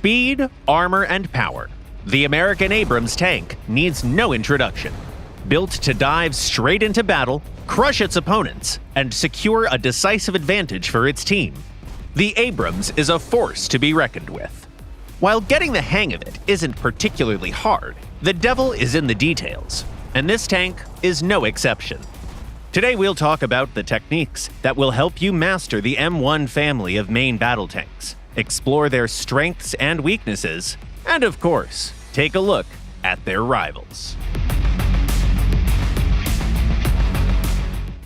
Speed, armor, and power. The American Abrams tank needs no introduction. Built to dive straight into battle, crush its opponents, and secure a decisive advantage for its team. The Abrams is a force to be reckoned with. While getting the hang of it isn't particularly hard, the devil is in the details, and this tank is no exception. Today we'll talk about the techniques that will help you master the M1 family of main battle tanks, explore their strengths and weaknesses, and of course, take a look at their rivals.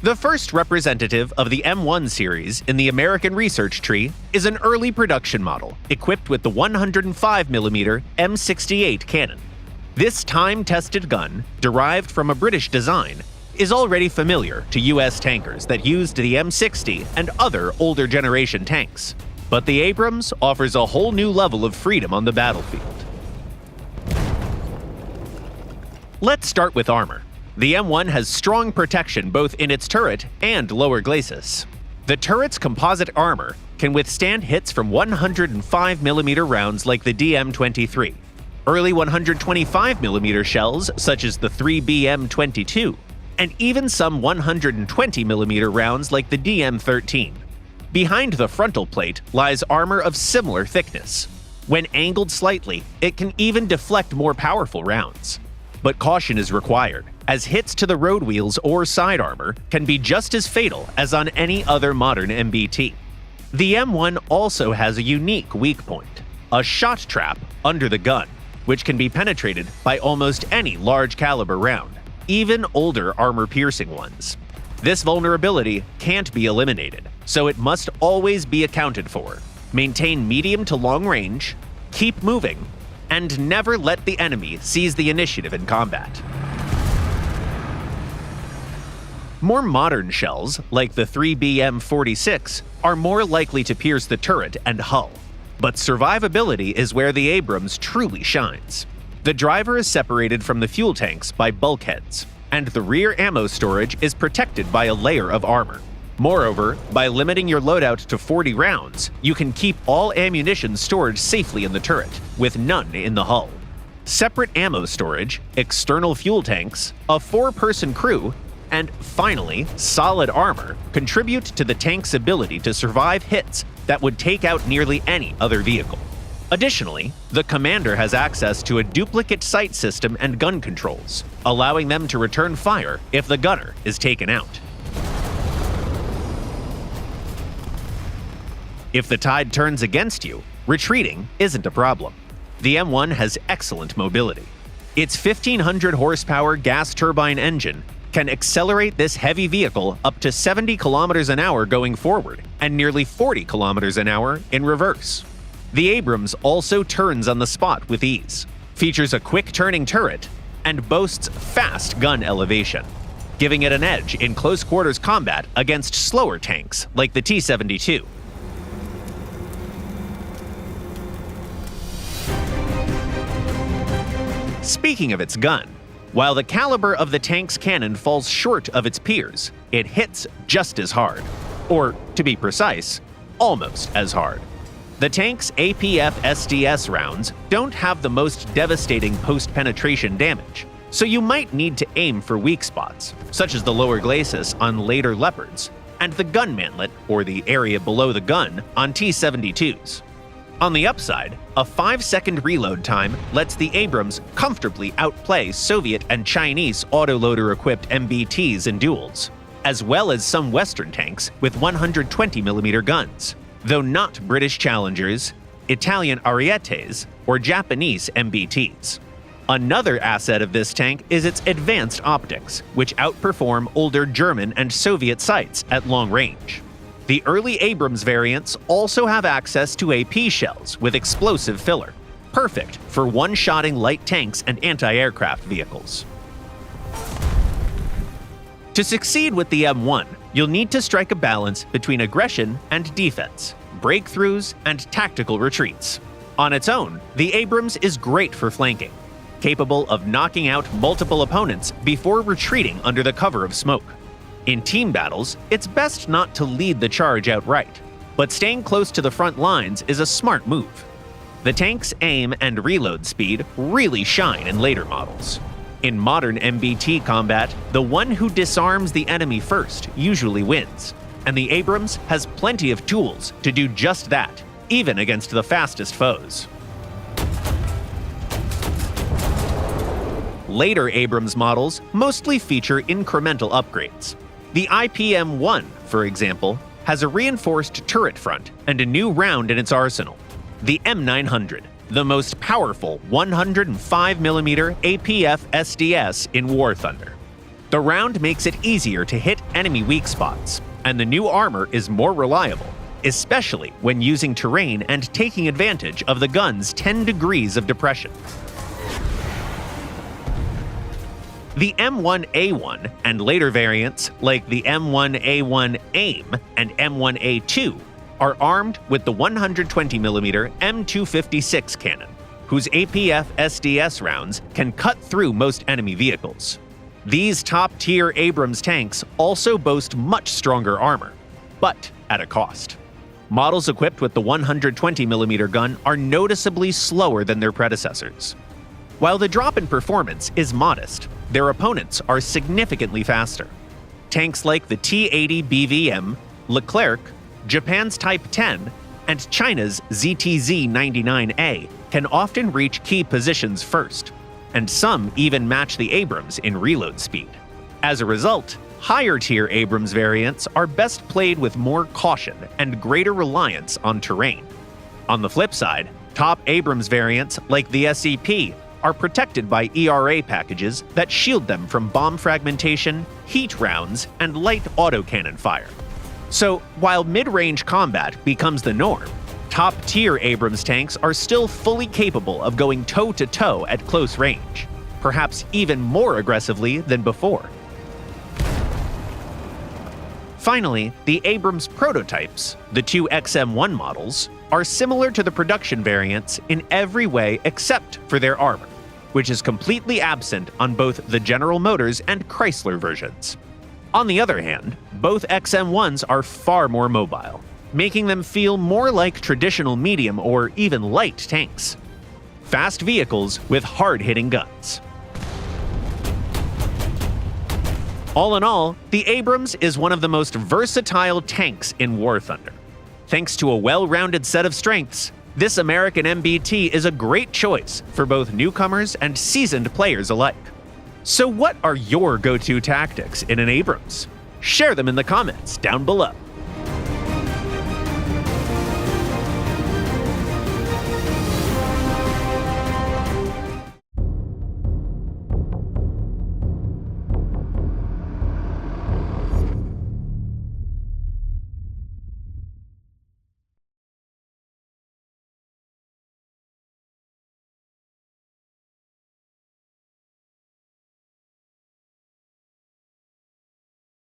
The first representative of the M1 series in the American research tree is an early production model equipped with the 105mm M68 cannon. This time-tested gun, derived from a British design, is already familiar to US tankers that used the M60 and other older generation tanks. But the Abrams offers a whole new level of freedom on the battlefield. Let's start with armor. The M1 has strong protection both in its turret and lower glacis. The turret's composite armor can withstand hits from 105mm rounds like the DM-23, early 125mm shells such as the 3BM-22, and even some 120mm rounds like the DM-13. Behind the frontal plate lies armor of similar thickness. When angled slightly, it can even deflect more powerful rounds. But caution is required, as hits to the road wheels or side armor can be just as fatal as on any other modern MBT. The M1 also has a unique weak point, a shot trap under the gun, which can be penetrated by almost any large caliber round, even older armor-piercing ones. This vulnerability can't be eliminated, so it must always be accounted for. Maintain medium to long range, keep moving, and never let the enemy seize the initiative in combat. More modern shells, like the 3BM-46, are more likely to pierce the turret and hull. But survivability is where the Abrams truly shines. The driver is separated from the fuel tanks by bulkheads, and the rear ammo storage is protected by a layer of armor. Moreover, by limiting your loadout to 40 rounds, you can keep all ammunition stored safely in the turret, with none in the hull. Separate ammo storage, external fuel tanks, a 4-person crew, and finally, solid armor contribute to the tank's ability to survive hits that would take out nearly any other vehicle. Additionally, the commander has access to a duplicate sight system and gun controls, allowing them to return fire if the gunner is taken out. If the tide turns against you, retreating isn't a problem. The M1 has excellent mobility. Its 1,500 horsepower gas turbine engine can accelerate this heavy vehicle up to 70 kilometers an hour going forward and nearly 40 kilometers an hour in reverse. The Abrams also turns on the spot with ease, features a quick turning turret, and boasts fast gun elevation, giving it an edge in close quarters combat against slower tanks like the T-72. Speaking of its gun, while the caliber of the tank's cannon falls short of its peers, it hits just as hard. Or, to be precise, almost as hard. The tank's APF SDS rounds don't have the most devastating post-penetration damage, so you might need to aim for weak spots, such as the lower glacis on later Leopards, and the gun mantlet, or the area below the gun, on T-72s. On the upside, a 5-second reload time lets the Abrams comfortably outplay Soviet and Chinese autoloader-equipped MBTs in duels, as well as some Western tanks with 120mm guns, though not British Challengers, Italian Arietes, or Japanese MBTs. Another asset of this tank is its advanced optics, which outperform older German and Soviet sights at long range. The early Abrams variants also have access to AP shells with explosive filler, perfect for one-shotting light tanks and anti-aircraft vehicles. To succeed with the M1, you'll need to strike a balance between aggression and defense, breakthroughs and tactical retreats. On its own, the Abrams is great for flanking, capable of knocking out multiple opponents before retreating under the cover of smoke. In team battles, it's best not to lead the charge outright, but staying close to the front lines is a smart move. The tank's aim and reload speed really shine in later models. In modern MBT combat, the one who disarms the enemy first usually wins, and the Abrams has plenty of tools to do just that, even against the fastest foes. Later Abrams models mostly feature incremental upgrades. The IPM-1, for example, has a reinforced turret front and a new round in its arsenal. The M900, the most powerful 105mm APF SDS in War Thunder. The round makes it easier to hit enemy weak spots, and the new armor is more reliable, especially when using terrain and taking advantage of the gun's 10 degrees of depression. The M1A1 and later variants like the M1A1 AIM and M1A2 are armed with the 120mm M256 cannon, whose APF SDS rounds can cut through most enemy vehicles. These top-tier Abrams tanks also boast much stronger armor, but at a cost. Models equipped with the 120mm gun are noticeably slower than their predecessors. While the drop in performance is modest, their opponents are significantly faster. Tanks like the T-80 BVM, Leclerc, Japan's Type 10, and China's ZTZ-99A can often reach key positions first, and some even match the Abrams in reload speed. As a result, higher-tier Abrams variants are best played with more caution and greater reliance on terrain. On the flip side, top Abrams variants like the SEP are protected by ERA packages that shield them from bomb fragmentation, heat rounds, and light autocannon fire. So, while mid-range combat becomes the norm, top-tier Abrams tanks are still fully capable of going toe-to-toe at close range, perhaps even more aggressively than before. Finally, the Abrams prototypes, the two XM1 models, are similar to the production variants in every way except for their armor, which is completely absent on both the General Motors and Chrysler versions. On the other hand, both XM1s are far more mobile, making them feel more like traditional medium or even light tanks. Fast vehicles with hard-hitting guns. All in all, the Abrams is one of the most versatile tanks in War Thunder. Thanks to a well-rounded set of strengths, this American MBT is a great choice for both newcomers and seasoned players alike. So what are your go-to tactics in an Abrams? Share them in the comments down below.